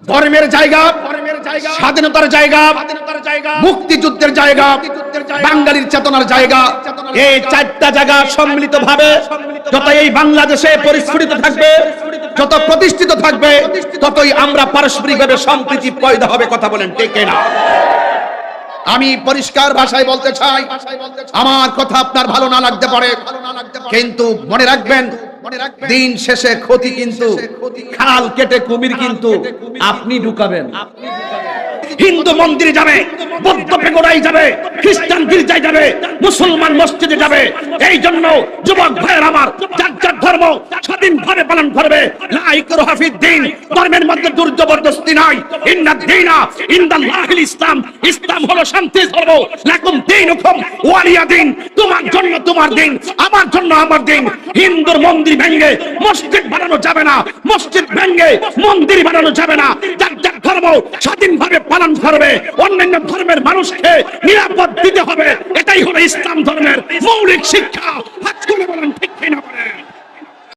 ধর্মের জায়গা, স্বাধীনতার জায়গা, মুক্তিযুদ্ধের জায়গা, বাঙালির চেতনার জায়গা, এই চারটা জায়গা সম্মিলিতভাবে যত এই বাংলাদেশে পরিস্ফুটিত থাকবে, যত প্রতিষ্ঠিত থাকবে, ততই আমরা পারস্পরিকভাবে সম্প্রীতি পয়দা হবে। কথা বলেন ঠিক না? আমি পরিষ্কার ভাষায় বলতে চাই, আমার কথা আপনার ভালো না লাগতে পারে, কিন্তু মনে রাখবেন দিন শেষে ক্ষতি কিন্তু খাল কেটে কুমির কিন্তু আপনি ঢুকাবেন। হিন্দু মন্দিরে যাবে, বৌদ্ধ পেগোড়ায় যাবে, খ্রিস্টান গির্জায় যাবে, মুসলমান মসজিদে যাবে। এই জন্য যুবক ভাইয়ের আমার, যার যার ধর্ম স্বাধীনভাবে পালন করবে। লা ইকরাহা ফিদ্দীন, ধর্মের মধ্যে জোর জবরদস্তি নাই। ইন্নাদ দীনা ইনদাল্লাহিল ইসলাম, ইসলাম হলো শান্তির ধর্ম। লাকুম দীনুকুম ওয়ালিয়া দীন, তোমার জন্য তোমার দিন, আমার জন্য আমার দিন। হিন্দুর মন্দির ভেঙে মসজিদ বানানো যাবে না, মসজিদ ভেঙে মন্দির বানানো যাবে না। যার যার ধর্ম স্বাধীনভাবে পালন করবে, অন্যান্য ধর্মের মানুষকে নিরাপদ দিতে হবে। এটাই হলো ইসলাম ধর্মের মৌলিক শিক্ষা।